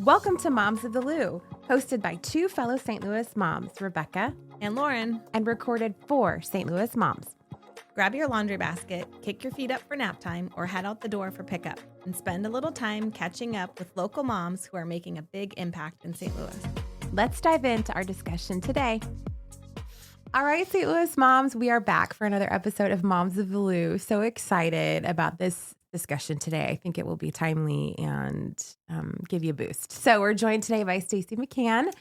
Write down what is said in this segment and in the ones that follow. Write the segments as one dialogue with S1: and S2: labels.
S1: Welcome to Moms of the Lou, hosted by two fellow St. Louis moms, Rebecca
S2: and Lauren,
S1: and recorded for St. Louis moms.
S2: Grab your laundry basket, kick your feet up for nap time, or head out the door for pickup, and spend a little time catching up with local moms who are making a big impact in St. Louis.
S1: Let's dive into our discussion today. All right, St. Louis moms, we are back for another episode of Moms of the Lou. So excited about this discussion today. I think it will be timely and give you a boost. So we're joined today by Stacy McCann.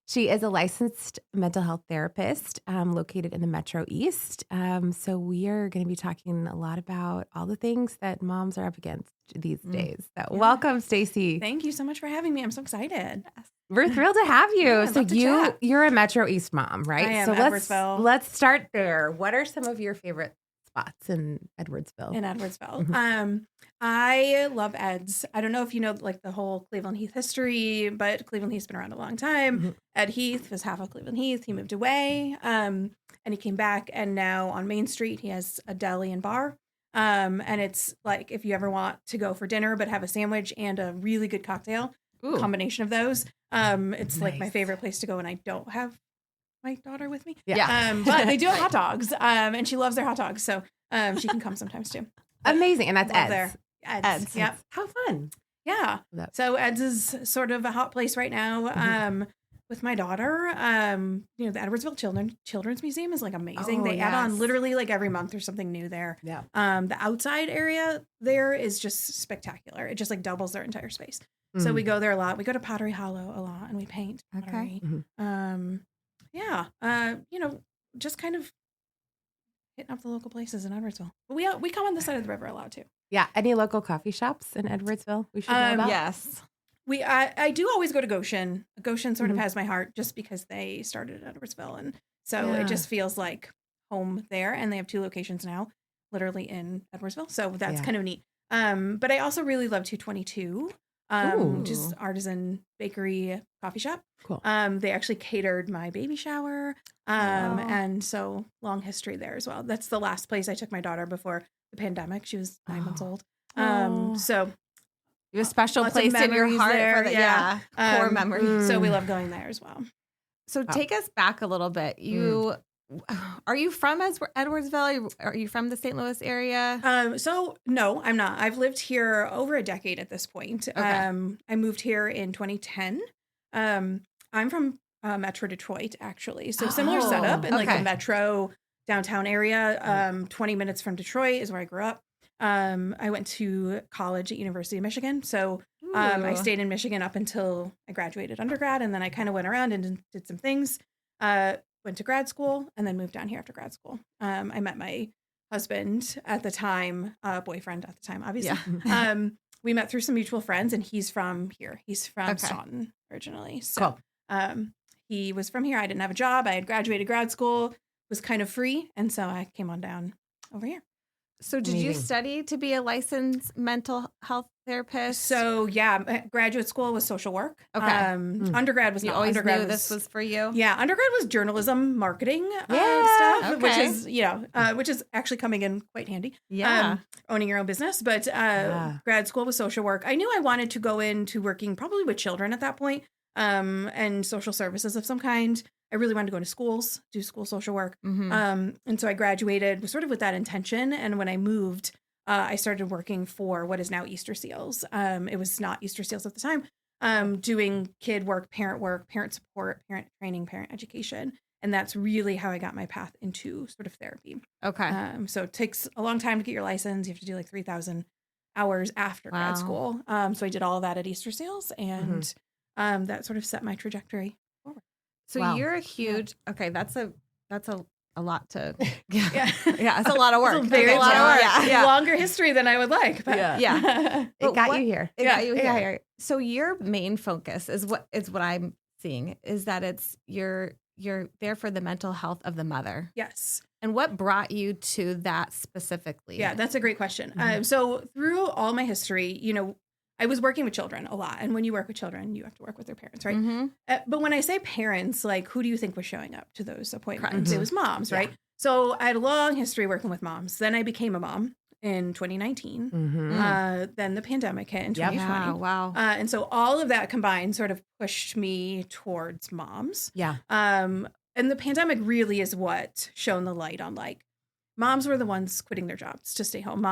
S1: She is a licensed mental health therapist located in the Metro East. So we are going to be talking a lot about all the things that moms are up against these days. So welcome, Stacy.
S3: Thank you so much for having me. I'm so excited.
S1: We're thrilled to have you.
S3: Yeah,
S1: so you're a Metro East mom, right?
S3: I am,
S1: so
S3: Edwardsville.
S1: let's start there. What are some of your favorite spots in Edwardsville?
S3: I love Ed's. I don't know if you know like the whole Cleveland Heath history, but Cleveland Heath's been around a long time.
S1: Mm-hmm.
S3: Ed Heath was half of Cleveland Heath. He moved away and he came back, and now on Main Street he has a deli and bar. And it's like if you ever want to go for dinner but have a sandwich and a really good cocktail, combination of those. It's like my favorite place to go when I don't have my daughter with me.
S1: Yeah.
S3: But they do have hot dogs. And she loves their hot dogs. So she can come sometimes too.
S1: Amazing. And that's Ed's.
S3: There. Ed's. Yep.
S1: How fun.
S3: Yeah. So Ed's is sort of a hot place right now. With my daughter, the Edwardsville Children's Museum is like amazing. They add on literally like every month there's something new there.
S1: Yeah.
S3: The outside area there is just spectacular. It just like doubles their entire space. So we go there a lot. We go to Pottery Hollow a lot and we paint pottery. Just kind of hitting up the local places in Edwardsville. But we come on this side of the river a lot too.
S1: Yeah. Any local coffee shops in Edwardsville we should know about?
S2: Yes.
S3: I do always go to Goshen. Goshen sort of has my heart just because they started at Edwardsville. And so it just feels like home there. And they have 2 locations now, literally in Edwardsville. So that's kind of neat. But I also really love 222. Just artisan bakery coffee shop.
S1: Cool.
S3: They actually catered my baby shower. And so long history there as well. That's the last place I took my daughter before the pandemic. She was 9 months old. So
S2: you have a special place in your heart
S3: there.
S2: For the, core memories.
S3: So we love going there as well.
S2: So take us back a little bit. Are you from Edwardsville? Are you from the St. Louis area?
S3: So no, I'm not. I've lived here over a decade at this point.
S2: Okay.
S3: I moved here in 2010. I'm from Metro Detroit, actually. So similar setup in like the Metro downtown area. 20 minutes from Detroit is where I grew up. I went to college at University of Michigan. So I stayed in Michigan up until I graduated undergrad. And then I kind of went around and did some things. Went to grad school and then moved down here after grad school. I met my husband at the time, boyfriend at the time, obviously. Yeah. We met through some mutual friends, and he's from here. He's from Staunton originally. So he was from here. I didn't have a job. I had graduated grad school, was kind of free. And so I came on down over here.
S2: So did you study to be a licensed mental health therapist?
S3: So graduate school was social work.
S2: Okay.
S3: Undergrad was
S2: you
S3: not.
S2: Always
S3: undergrad
S2: knew this was for you?
S3: Yeah. Undergrad was journalism, marketing stuff,
S2: Okay.
S3: which is actually coming in quite handy.
S2: Yeah.
S3: Owning your own business. But grad school was social work. I knew I wanted to go into working probably with children at that point, and social services of some kind. I really wanted to go to schools, do school social work. And so I graduated sort of with that intention. And when I moved, I started working for what is now Easter Seals. It was not Easter Seals at the time, doing kid work, parent support, parent training, parent education. And that's really how I got my path into sort of therapy.
S2: Okay.
S3: So it takes a long time to get your license. You have to do like 3,000 hours after grad school. So I did all of that at Easter Seals, and that sort of set my trajectory forward.
S2: So you're a huge, that's a lot to, it's a lot of work.
S3: It's a lot of work. Yeah. Longer history than I would like. But
S1: It got you here.
S2: It got you here. So your main focus is what I'm seeing is that it's you're there for the mental health of the mother.
S3: Yes.
S2: And what brought you to that specifically?
S3: Yeah, that's a great question. So through all my history, I was working with children a lot. And when you work with children, you have to work with their parents, right? But when I say parents, like, who do you think was showing up to those appointments? It was moms, right? So I had a long history working with moms. Then I became a mom. in 2019.
S1: Mm-hmm.
S3: Then the pandemic hit in
S1: Yep.
S3: 2020.
S2: Yeah, wow.
S3: And so all of that combined sort of pushed me towards moms.
S1: Yeah.
S3: And the pandemic really is what shone the light on, like, moms were the ones quitting their jobs to stay home.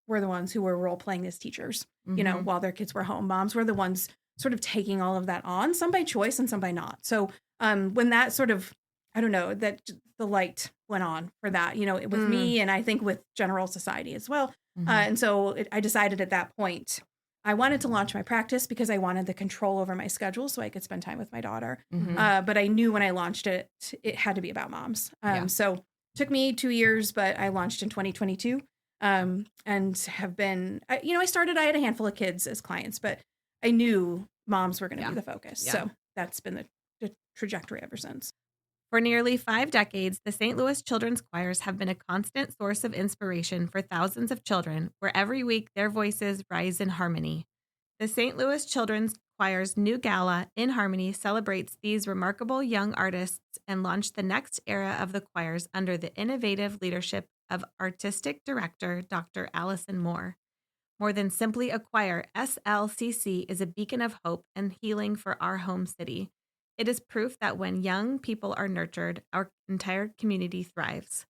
S3: Were the ones who were role playing as teachers, while their kids were home. Moms were the ones sort of taking all of that on, some by choice and some by not. So when that sort of, I don't know, that the light went on for that, with me, and I think with general society as well. And so I decided at that point, I wanted to launch my practice because I wanted the control over my schedule so I could spend time with my daughter. But I knew when I launched it, it had to be about moms. So it took me 2 years, but I launched in 2022 and have been, I had a handful of kids as clients, but I knew moms were going to be the focus.
S2: Yeah.
S3: So that's been the trajectory ever since.
S2: For nearly 5 decades, the St. Louis Children's Choirs have been a constant source of inspiration for thousands of children, where every week their voices rise in harmony. The St. Louis Children's Choir's new gala, In Harmony, celebrates these remarkable young artists and launched the next era of the choirs under the innovative leadership of Artistic Director Dr. Allison Moore. More than simply a choir, SLCC is a beacon of hope and healing for our home city. It is proof that when young people are nurtured, our entire community thrives.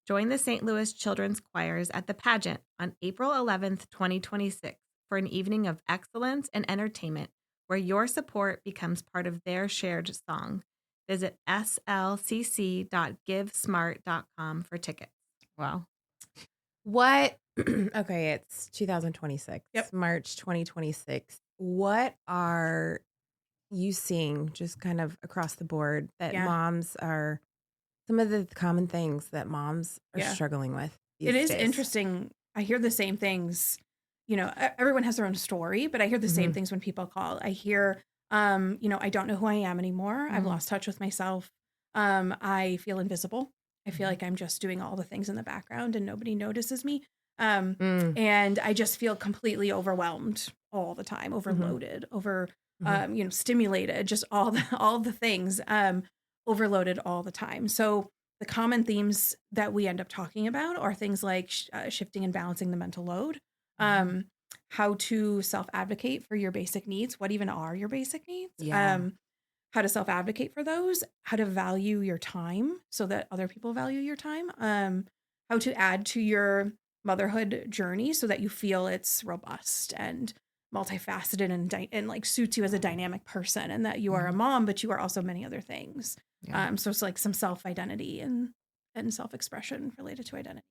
S2: Join the St. Louis Children's Choirs at the pageant on April 11th, 2026, for an evening of excellence and entertainment where your support becomes part of their shared song. Visit slcc.givesmart.com for tickets. Wow.
S1: What? Okay, it's 2026.
S3: Yep.
S1: March 2026. What are you seeing just kind of across the board that moms are, some of the common things that moms are struggling with these
S3: It is
S1: days?
S3: interesting. I hear the same things. Everyone has their own story, but I hear the same things when people call. I hear, I don't know who I am anymore. I've lost touch with myself. I feel invisible. I feel like I'm just doing all the things in the background and nobody notices me. And I just feel completely overwhelmed all the time, overloaded, stimulated, just all the things, overloaded all the time. So the common themes that we end up talking about are things like shifting and balancing the mental load, how to self-advocate for your basic needs. What even are your basic needs? How to self-advocate for those, how to value your time so that other people value your time, how to add to your motherhood journey so that you feel it's robust and multifaceted and like suits you as a dynamic person, and that you are a mom, but you are also many other things. So it's like some self-identity and self-expression related to identity.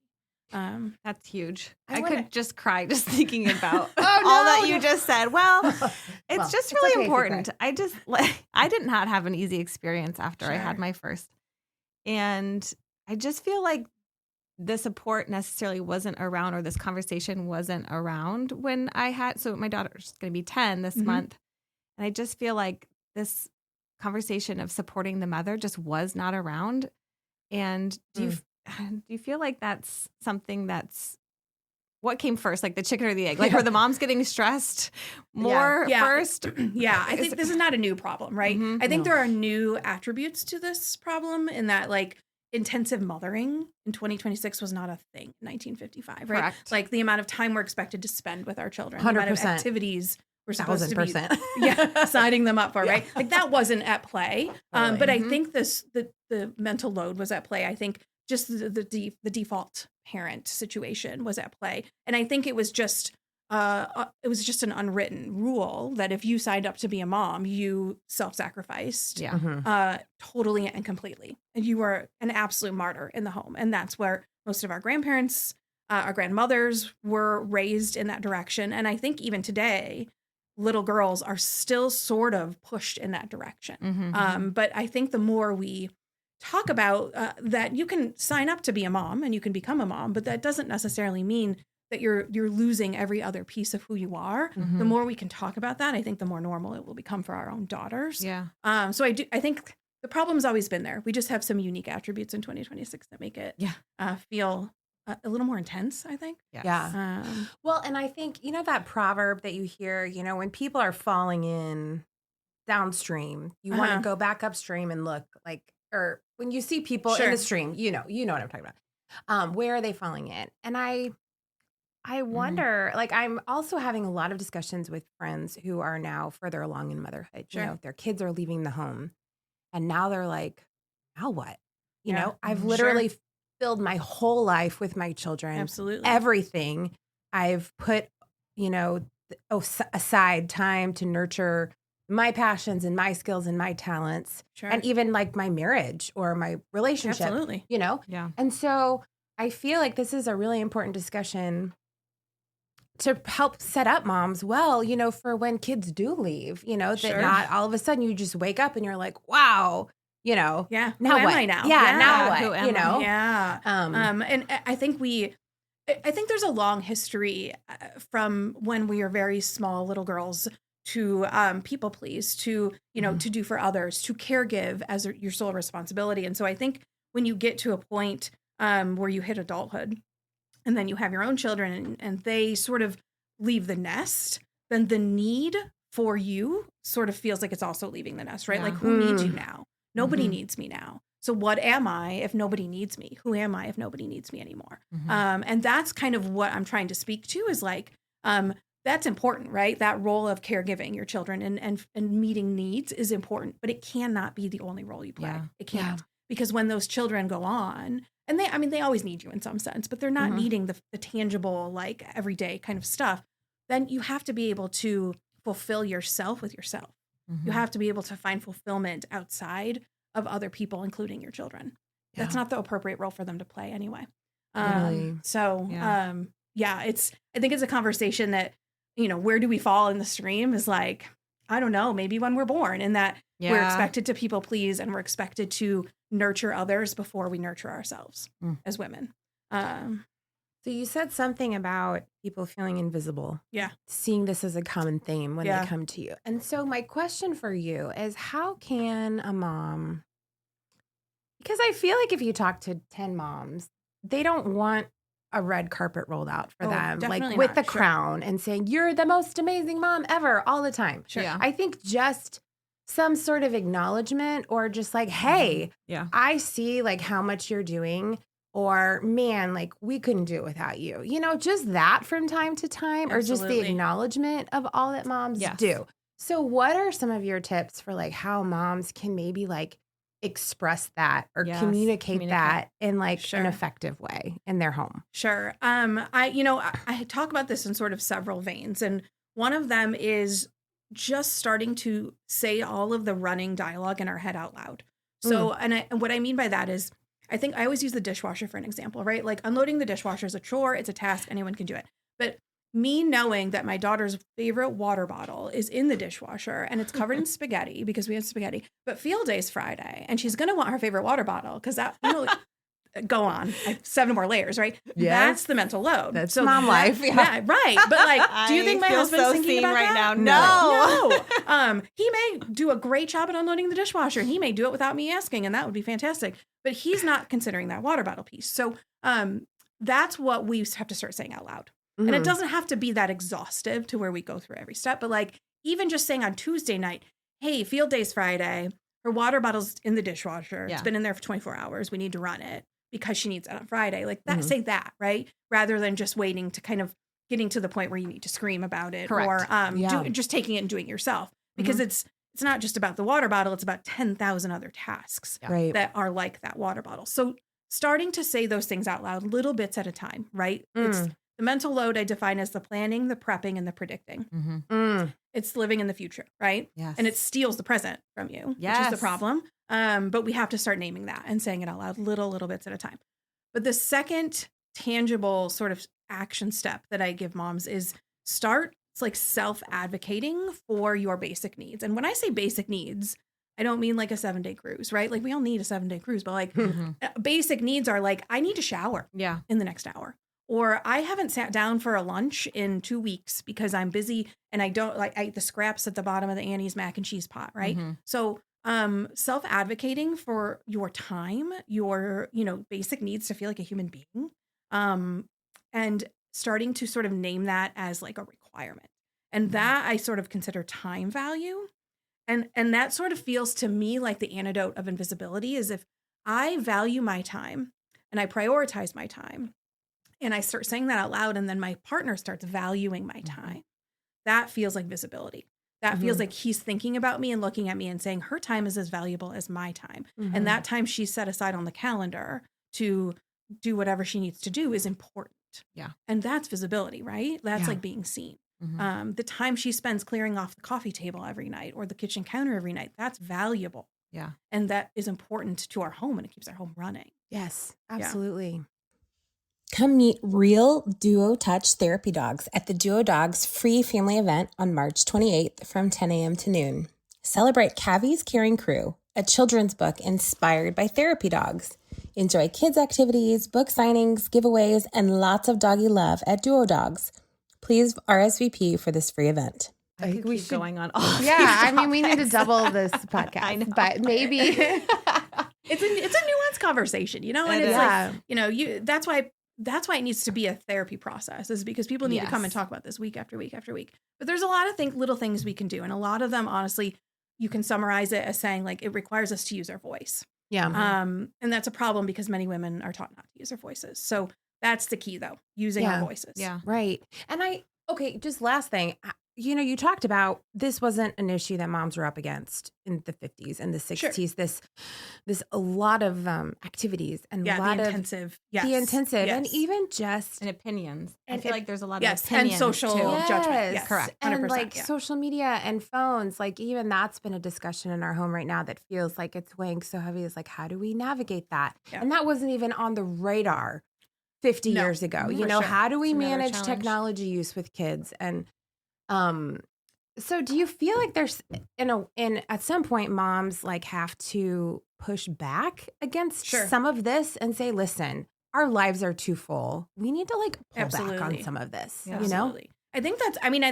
S2: That's huge.
S1: I
S2: could just cry just thinking about all that you just said. Well, it's just really important. I did not have an easy experience after I had my first. And I just feel like the support necessarily wasn't around, or this conversation wasn't around when I had, so my daughter's going to be 10 this month. And I just feel like this conversation of supporting the mother just was not around. And do you feel like that's something that's, what came first, like the chicken or the egg? Like, were the moms getting stressed more first?
S3: Yeah, I think this is not a new problem, right? I think there are new attributes to this problem in that, like, intensive mothering in 2026 was not a thing in 1955, right?
S2: Correct.
S3: Like the amount of time we're expected to spend with our children,
S1: 100%.
S3: the amount of activities we're supposed to be
S1: 1,000%.
S3: signing them up for, right? Like that wasn't at play. But I think the mental load was at play. I think just the default parent situation was at play. And I think it was just an unwritten rule that if you signed up to be a mom, you self-sacrificed totally and completely. And you were an absolute martyr in the home. And that's where most of our grandparents, our grandmothers were raised in that direction. And I think even today, little girls are still sort of pushed in that direction. But I think the more we talk about that, you can sign up to be a mom and you can become a mom, but that doesn't necessarily mean that you're losing every other piece of who you are. The more we can talk about that, I think the more normal it will become for our own daughters. So I think the problem's always been there. We just have some unique attributes in 2026 that make it feel a little more intense, I think.
S1: Well, and I think, that proverb that you hear, when people are falling in downstream, you want to go back upstream and look like, or when you see people in the stream, you know what I'm talking about. Where are they falling in? And I I wonder, like, I'm also having a lot of discussions with friends who are now further along in motherhood.
S3: Sure.
S1: You know, their kids are leaving the home and now they're like, now what? You
S3: Yeah.
S1: know, I've
S3: Sure.
S1: literally filled my whole life with my children.
S3: Absolutely.
S1: Everything. I've put, aside time to nurture my passions and my skills and my talents.
S3: Sure.
S1: And even like my marriage or my relationship.
S3: Absolutely.
S1: You know?
S2: Yeah.
S1: And so I feel like this is a really important discussion to help set up moms well, for when kids do leave, that
S3: Sure.
S1: not all of a sudden you just wake up and you're like, wow,
S3: Yeah.
S1: now
S3: Who am
S1: what?
S3: I now?
S1: Yeah, now
S2: Who
S1: what?
S2: am I?
S3: Yeah. And I think there's a long history from when we are very small little girls to people please, to, to do for others, to caregive as your sole responsibility. And so I think when you get to a point where you hit adulthood and then you have your own children and they sort of leave the nest, then the need for you sort of feels like it's also leaving the nest, right?
S2: Yeah.
S3: Like, who needs you now? Nobody
S1: Mhm.
S3: needs me now. So what am I if nobody needs me? Who am I if nobody needs me anymore? And that's kind of what I'm trying to speak to is like, that's important, right? That role of caregiving your children and meeting needs is important, but it cannot be the only role you play.
S2: Yeah.
S3: It can't. Because when those children go on, and they always need you in some sense, but they're not needing the tangible, like everyday kind of stuff, then you have to be able to fulfill yourself with yourself. You have to be able to find fulfillment outside of other people, including your children.
S1: Yeah.
S3: That's not the appropriate role for them to play anyway.
S1: Really?
S3: I think it's a conversation that, where do we fall in the stream is like, I don't know, maybe when we're born and that we're expected to people please and we're expected to nurture others before we nurture ourselves as women.
S1: So you said something about people feeling invisible.
S3: Yeah.
S1: Seeing this as a common theme when
S3: Yeah.
S1: they come to you. And so my question for you is, how can a mom, because I feel like if you talk to 10 moms, they don't want a red carpet rolled out for them, like
S3: definitely
S1: with
S3: not.
S1: the
S3: Sure.
S1: crown and saying, you're the most amazing mom ever all the time.
S3: Sure.
S2: Yeah.
S1: I think just some sort of acknowledgement or just like, hey,
S2: Yeah.
S1: I see like how much you're doing, or man, like we couldn't do it without you. Just that from time to time, or just the
S3: Absolutely.
S1: acknowledgement of all that moms
S2: Yes.
S1: do. So what are some of your tips for like how moms can maybe like express that or
S2: Yes,
S1: communicate that in like
S3: Sure.
S1: an effective way in their home?
S3: Sure. I talk about this in sort of several veins, and one of them is just starting to say all of the running dialogue in our head out loud. So, and what I mean by that is, I think I always use the dishwasher for an example, right? Like unloading the dishwasher is a chore, it's a task, anyone can do it. But me knowing that my daughter's favorite water bottle is in the dishwasher and it's covered in spaghetti because we had spaghetti, but field day's Friday and she's going to want her favorite water bottle because that, go on. I have 7 more layers, right?
S1: Yes.
S3: That's the mental load.
S1: That's mom life.
S3: Yeah, right. But like, do you think my husband's thinking about
S2: right
S3: that?
S2: now?
S3: No. He may do a great job at unloading the dishwasher. He may do it without me asking, and that would be fantastic. But he's not considering that water bottle piece. So that's what we have to start saying out loud. And it doesn't have to be that exhaustive to where we go through every step. But like, even just saying on Tuesday night, hey, field day's Friday. Her water bottle's in the dishwasher.
S2: Yeah.
S3: It's been in there for 24 hours. We need to run it because she needs it on Friday. Like that, say that, right? Rather than just waiting to kind of getting to the point where you need to scream about it.
S2: Correct.
S3: Or just taking it and doing it yourself. Because it's not just about the water bottle. It's about 10,000 other tasks
S1: Right.
S3: that are like that water bottle. So starting to say those things out loud, little bits at a time, right? It's the mental load I define as the planning, the prepping, and the predicting. It's living in the future, right?
S2: Yes.
S3: And it steals the present from you, which is the
S2: Yes.
S3: problem. But we have to start naming that and saying it out loud, little bits at a time. But the second tangible sort of action step that I give moms is start like self-advocating for your basic needs. And when I say basic needs, I don't mean like a 7-day cruise, right? Like we all need a 7-day cruise, but like basic needs are like, I need to shower
S2: Yeah.
S3: in the next hour. Or I haven't sat down for a lunch in 2 weeks because I'm busy and I don't I eat the scraps at the bottom of the Annie's mac and cheese pot, right? So self-advocating for your time, your, basic needs to feel like a human being, and starting to sort of name that as like a requirement. And that I sort of consider time value. And that sort of feels to me like the antidote of invisibility is if I value my time and I prioritize my time, and I start saying that out loud, and then my partner starts valuing my time. That feels like visibility. That feels like he's thinking about me and looking at me and saying her time is as valuable as my time. And that time she set aside on the calendar to do whatever she needs to do is important.
S2: Yeah.
S3: And that's visibility, right? That's like being seen. The time she spends clearing off the coffee table every night or the kitchen counter every night, that's valuable.
S2: Yeah.
S3: And that is important to our home, and it keeps our home running.
S1: Yes, absolutely.
S4: Come meet real Duo Touch therapy dogs at the Duo Dogs free family event on March 28th from 10 a.m. to noon. Celebrate Cavi's Caring Crew, a children's book inspired by therapy dogs. Enjoy kids' activities, book signings, giveaways, and lots of doggy love at Duo Dogs. Please RSVP for this free event.
S2: I think we should going on all
S1: Yeah, I mean, we need to double this podcast,
S2: I know.
S1: but maybe
S3: It's a nuanced conversation, you know, and
S2: It
S3: it's
S2: is.
S3: like, you know, that's why it needs to be a therapy process, is because people need to come and talk about this week after week after week. But there's a lot of little things we can do, and a lot of them, honestly, you can summarize it as saying like it requires us to use our voice.
S1: Yeah.
S3: And that's a problem because many women are taught not to use their voices. So that's the key, though, using our voices.
S2: Yeah.
S1: Right. And just last thing, you know, you talked about this wasn't an issue that moms were up against in the 50s and the 60s.
S3: Sure.
S1: This a lot of activities and a lot
S3: the
S1: of
S3: intensive,
S1: and even just
S2: And opinions.
S1: And
S2: I feel like there's a lot of
S3: yes,
S2: opinions
S3: and social
S2: too.
S3: judgment. Yes,
S2: correct.
S3: 100%,
S1: And like
S3: yeah.
S1: social media and phones, like even that's been a discussion in our home right now that feels like it's weighing so heavy. It's like, how do we navigate that?
S3: Yeah.
S1: And that wasn't even on the radar 50
S3: No,
S1: years ago. You
S3: for
S1: know,
S3: sure.
S1: how do we
S2: It's another
S1: manage
S2: challenge.
S1: technology use with kids? And so do you feel like there's at some point moms like have to push back against
S3: Sure.
S1: some of this and say, listen, our lives are too full. We need to like pull back on
S3: Absolutely.
S1: some of this,
S2: Yeah.
S1: you know?
S3: Absolutely. I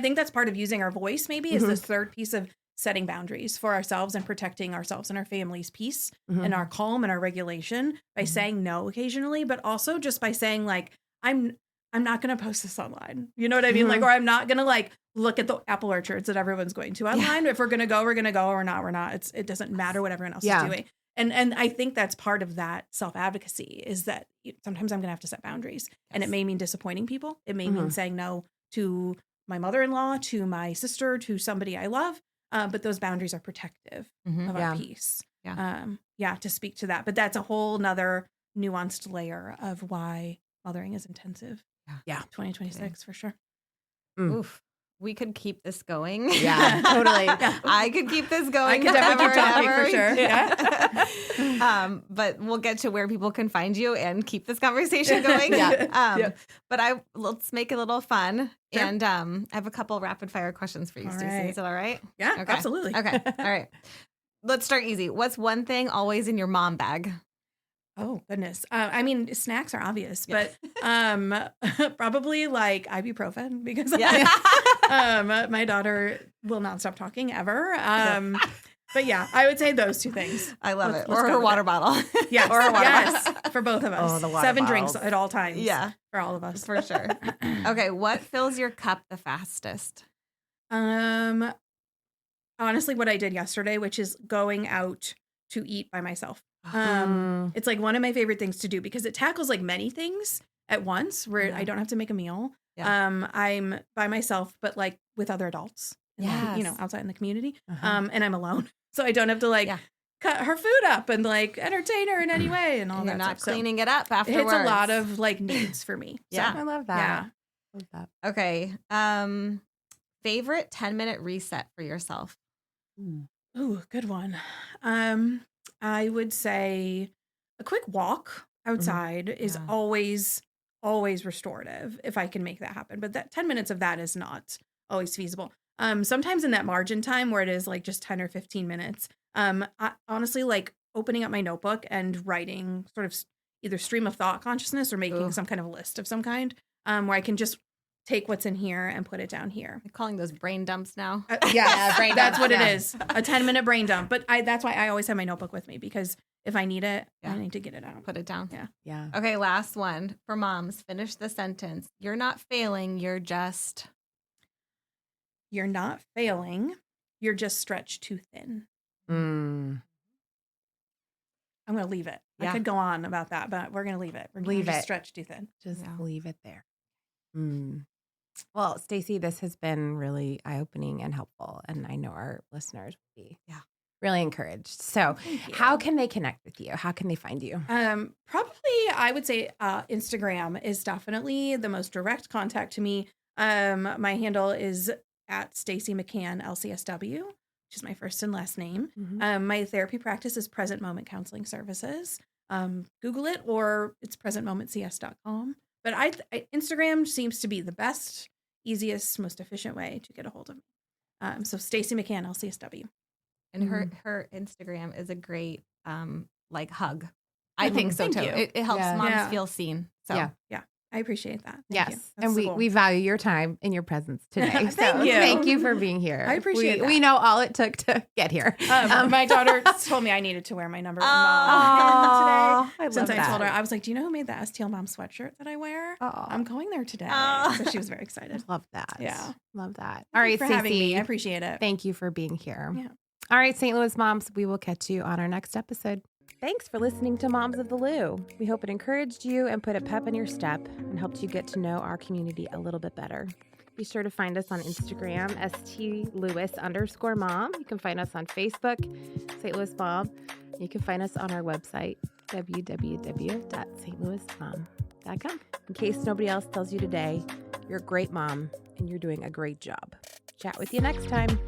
S3: think that's part of using our voice, maybe, is this third piece of setting boundaries for ourselves and protecting ourselves and our family's peace and our calm and our regulation by saying no occasionally, but also just by saying like, I'm not going to post this online. You know what I mean? Like, or I'm not going to like look at the apple orchards that everyone's going to online. If we're going to go, we're going to go, or not, we're not. It doesn't matter what everyone else is doing. And I think that's part of that self-advocacy, is that sometimes I'm going to have to set boundaries. And it may mean disappointing people. It may mean saying no to my mother-in-law, to my sister, to somebody I love. But those boundaries are protective of our peace.
S2: Yeah.
S3: To speak to that. But that's a whole nother nuanced layer of why mothering is intensive.
S1: Yeah.
S3: 2026 for sure.
S2: Oof. We could keep this going.
S1: Yeah, totally.
S2: I could keep this going.
S3: I could definitely keep talking
S2: forever.
S3: for sure.
S2: Yeah. But we'll get to where people can find you and keep this conversation going. But let's make it a little fun.
S3: Sure.
S2: And I have a couple rapid fire questions for you,
S3: All
S2: Stacy.
S3: right.
S2: Is that all right?
S3: Yeah,
S2: Okay.
S3: absolutely.
S2: Okay. All right. Let's start easy. What's one thing always in your mom bag?
S3: Oh, goodness. I mean, snacks are obvious, but probably like ibuprofen, because my daughter will not stop talking ever. But yeah, I would say those two things.
S2: I love
S3: Let's
S2: it. Or
S3: go
S2: her
S3: with
S2: water
S3: it.
S2: bottle.
S3: Yes,
S2: Or a water
S3: yes,
S2: bottle.
S3: for both of us.
S1: Oh, the water
S3: 7 drinks
S1: bottles.
S3: at all times.
S2: Yeah.
S3: For all of us.
S2: For sure. Okay. What fills your cup the fastest?
S3: Honestly, what I did yesterday, which is going out to eat by myself.
S1: Mm.
S3: It's like one of my favorite things to do because it tackles like many things at once, where I don't have to make a meal.
S2: Yeah.
S3: I'm by myself, but like with other adults, and, outside in the community. And I'm alone, so I don't have to like cut her food up and like entertain her in any way and all
S2: And
S3: that
S2: you're not
S3: stuff.
S2: cleaning it up
S3: So it
S2: afterwards.
S3: hits a lot of like needs for me. So,
S2: Yeah.
S1: I love that.
S3: yeah.
S1: Love that.
S2: Okay. Favorite 10-minute reset for yourself?
S3: Ooh, good one. I would say a quick walk outside is always restorative if I can make that happen. But that 10 minutes of that is not always feasible. Sometimes in that margin time where it is like just 10 or 15 minutes, I honestly like opening up my notebook and writing sort of either stream of thought consciousness or making some kind of list of some kind, where I can just take what's in here and put it down here.
S2: I'm calling those brain dumps now.
S3: Yes,
S1: brain
S3: that's
S1: dump,
S3: what
S1: yeah.
S3: it is. A 10-minute brain dump. But that's why I always have my notebook with me, because if I need it, I need to get it out.
S2: Put it down.
S3: Yeah.
S1: Yeah.
S2: Okay, last one for moms. Finish the sentence. You're not failing. You're just.
S3: You're not failing. You're just stretched too thin.
S1: Mm.
S3: I'm going to leave it.
S2: Yeah.
S3: I could go on about that, but we're going to leave it. We're going to stretch too thin.
S1: Just leave it there. Well, Stacy, this has been really eye-opening and helpful, and I know our listeners will be really encouraged. So how can they connect with you? How can they find you?
S3: Probably, I would say Instagram is definitely the most direct contact to me. My handle is at Stacy McCann, LCSW, which is my first and last name. My therapy practice is Present Moment Counseling Services. Google it, or it's presentmomentcs.com. But Instagram seems to be the best, easiest, most efficient way to get a hold of me. So Stacy McCann, LCSW.
S2: And her Instagram is a great hug. I think so too. It helps moms feel seen. So
S3: yeah. I appreciate that.
S1: Thank you. And we value your time and your presence today.
S3: Thank
S1: you for being here.
S3: I appreciate that.
S1: We know all it took to get here.
S3: My daughter told me I needed to wear my number one mom today. Since I told her, I was like, do you know who made the STL Mom sweatshirt that I wear? I'm going there today. So she was very excited.
S1: Love that.
S3: Yeah.
S1: Love that. All right,
S3: Thanks for having me. I appreciate it.
S1: Thank you for being here.
S3: Yeah.
S1: All right, St. Louis moms, we will catch you on our next episode. Thanks for listening to Moms of the Lou. We hope it encouraged you and put a pep in your step and helped you get to know our community a little bit better. Be sure to find us on Instagram, @StLouis_mom. You can find us on Facebook, St. Louis Mom. You can find us on our website, www.stlouismom.com. In case nobody else tells you today, you're a great mom and you're doing a great job. Chat with you next time.